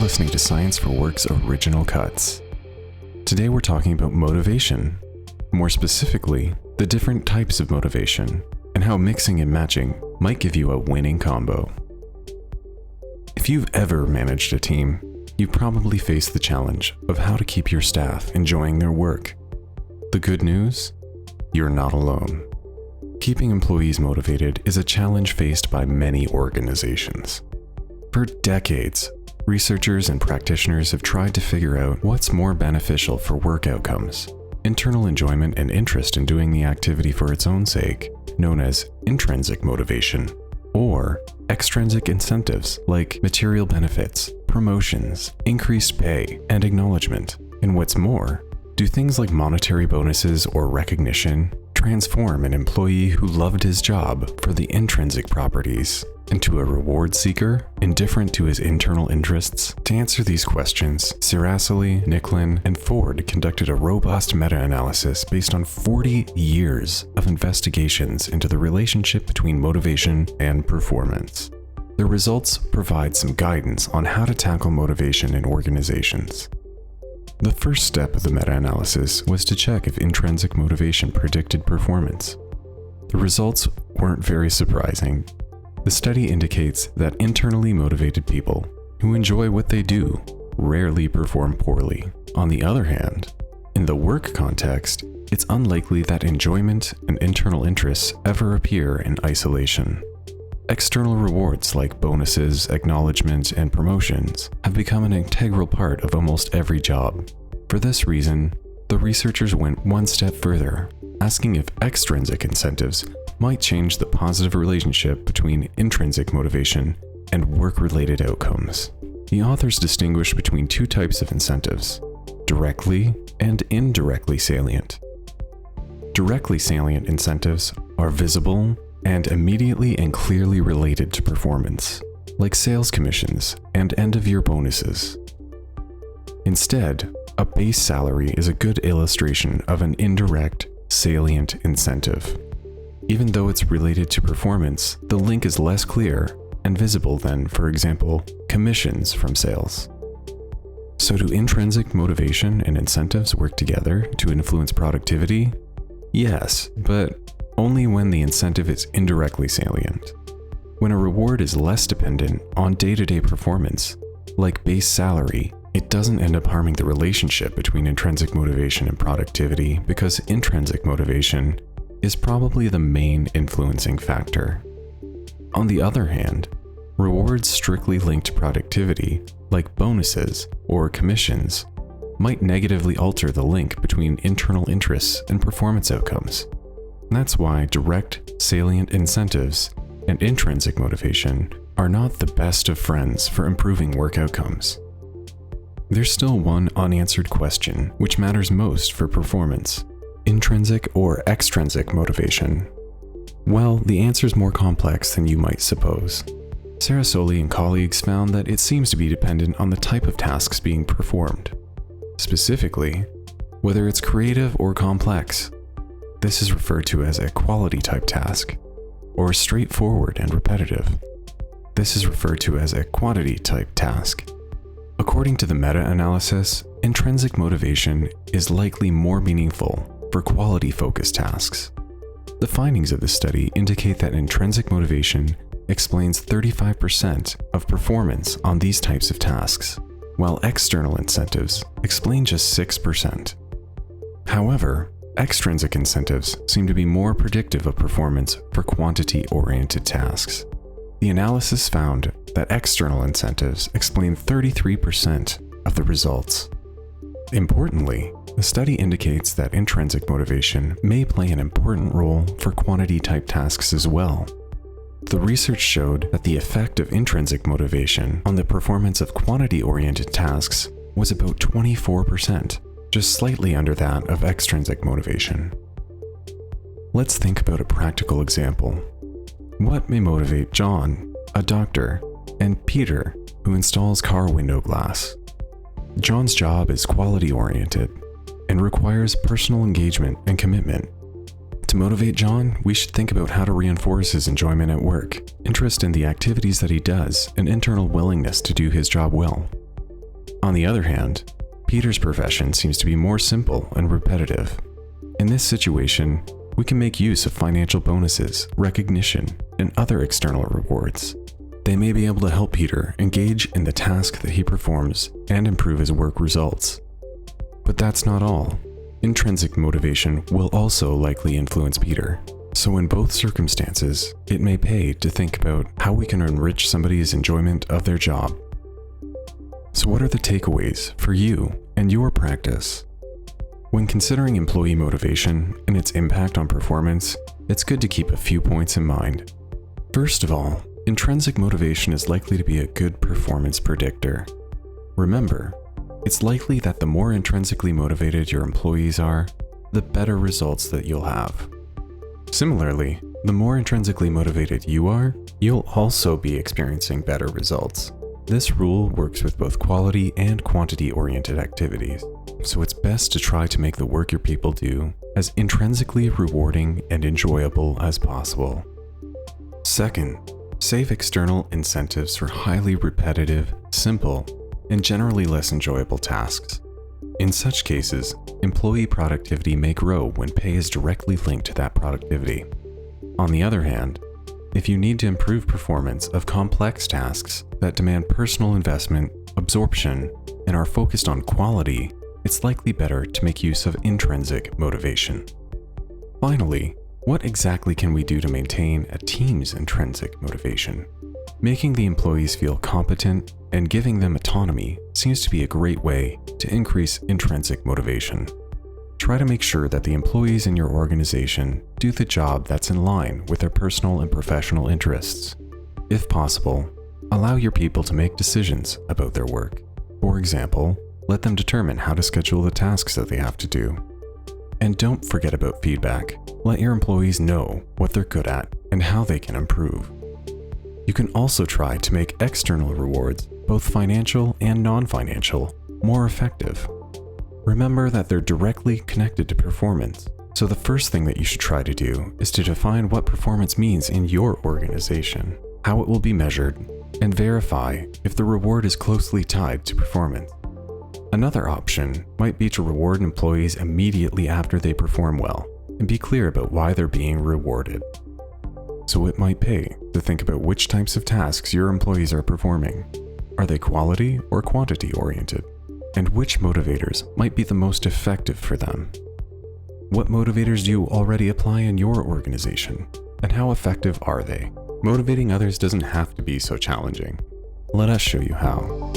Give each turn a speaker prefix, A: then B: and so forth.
A: listening to Science for Work's Original Cuts. Today we're talking about motivation. More specifically, the different types of motivation, and how mixing and matching might give you a winning combo. If you've ever managed a team, you've probably faced the challenge of how to keep your staff enjoying their work. The good news? You're not alone. Keeping employees motivated is a challenge faced by many organizations. For decades, researchers and practitioners have tried to figure out what's more beneficial for work outcomes: internal enjoyment and interest in doing the activity for its own sake, known as intrinsic motivation, or extrinsic incentives like material benefits, promotions, increased pay, and acknowledgement. And what's more, do things like monetary bonuses or recognition transform an employee who loved his job for the intrinsic properties into a reward seeker, indifferent to his internal interests? To answer these questions, Sirasoli, Nicklin, and Ford conducted a robust meta-analysis based on 40 years of investigations into the relationship between motivation and performance. Their results provide some guidance on how to tackle motivation in organizations. The first step of the meta-analysis was to check if intrinsic motivation predicted performance. The results weren't very surprising. The study indicates that internally motivated people who enjoy what they do rarely perform poorly. On the other hand, in the work context, it's unlikely that enjoyment and internal interests ever appear in isolation. External rewards like bonuses, acknowledgement, and promotions have become an integral part of almost every job. For this reason, the researchers went one step further, asking if extrinsic incentives might change the positive relationship between intrinsic motivation and work-related outcomes. The authors distinguish between two types of incentives: directly and indirectly salient. Directly salient incentives are visible and immediately and clearly related to performance, like sales commissions and end-of-year bonuses. Instead, a base salary is a good illustration of an indirect, salient incentive. Even though it's related to performance, the link is less clear and visible than, for example, commissions from sales. So do intrinsic motivation and incentives work together to influence productivity? Yes, but only when the incentive is indirectly salient. When a reward is less dependent on day-to-day performance, like base salary, it doesn't end up harming the relationship between intrinsic motivation and productivity because intrinsic motivation is probably the main influencing factor. On the other hand, rewards strictly linked to productivity, like bonuses or commissions, might negatively alter the link between internal interests and performance outcomes. That's why direct, salient incentives and intrinsic motivation are not the best of friends for improving work outcomes. There's still one unanswered question which matters most for performance: intrinsic or extrinsic motivation? Well, the answer is more complex than you might suppose. Sirasoli and colleagues found that it seems to be dependent on the type of tasks being performed. Specifically, whether it's creative or complex. This is referred to as a quality type task, or straightforward and repetitive. This is referred to as a quantity type task. According to the meta-analysis, intrinsic motivation is likely more meaningful for quality-focused tasks. The findings of the study indicate that intrinsic motivation explains 35% of performance on these types of tasks, while external incentives explain just 6%. However, extrinsic incentives seem to be more predictive of performance for quantity-oriented tasks. The analysis found that external incentives explain 33% of the results. Importantly, the study indicates that intrinsic motivation may play an important role for quantity-type tasks as well. The research showed that the effect of intrinsic motivation on the performance of quantity-oriented tasks was about 24%, just slightly under that of extrinsic motivation. Let's think about a practical example. What may motivate John, a doctor, and Peter, who installs car window glass? John's job is quality-oriented and requires personal engagement and commitment. To motivate John, we should think about how to reinforce his enjoyment at work, interest in the activities that he does, and internal willingness to do his job well. On the other hand, Peter's profession seems to be more simple and repetitive. In this situation, we can make use of financial bonuses, recognition, and other external rewards. They may be able to help Peter engage in the task that he performs and improve his work results. But that's not all. Intrinsic motivation will also likely influence Peter. So in both circumstances, it may pay to think about how we can enrich somebody's enjoyment of their job. So what are the takeaways for you and your practice? When considering employee motivation and its impact on performance, it's good to keep a few points in mind. First of all, intrinsic motivation is likely to be a good performance predictor. Remember, it's likely that the more intrinsically motivated your employees are, the better results that you'll have. Similarly, the more intrinsically motivated you are, you'll also be experiencing better results. This rule works with both quality and quantity-oriented activities, so it's best to try to make the work your people do as intrinsically rewarding and enjoyable as possible. Second, save external incentives for highly repetitive, simple, and generally less enjoyable tasks. In such cases, employee productivity may grow when pay is directly linked to that productivity. On the other hand, if you need to improve performance of complex tasks that demand personal investment, absorption, and are focused on quality, it's likely better to make use of intrinsic motivation. Finally, what exactly can we do to maintain a team's intrinsic motivation? Making the employees feel competent and giving them autonomy seems to be a great way to increase intrinsic motivation. Try to make sure that the employees in your organization do the job that's in line with their personal and professional interests. If possible, allow your people to make decisions about their work. For example, let them determine how to schedule the tasks that they have to do. And don't forget about feedback. Let your employees know what they're good at and how they can improve. You can also try to make external rewards, both financial and non-financial, more effective. Remember that they're directly connected to performance, so the first thing that you should try to do is to define what performance means in your organization, how it will be measured, and verify if the reward is closely tied to performance. Another option might be to reward employees immediately after they perform well, and be clear about why they're being rewarded. So it might pay to think about which types of tasks your employees are performing. Are they quality or quantity oriented? And which motivators might be the most effective for them? What motivators do you already apply in your organization? And how effective are they? Motivating others doesn't have to be so challenging. Let us show you how.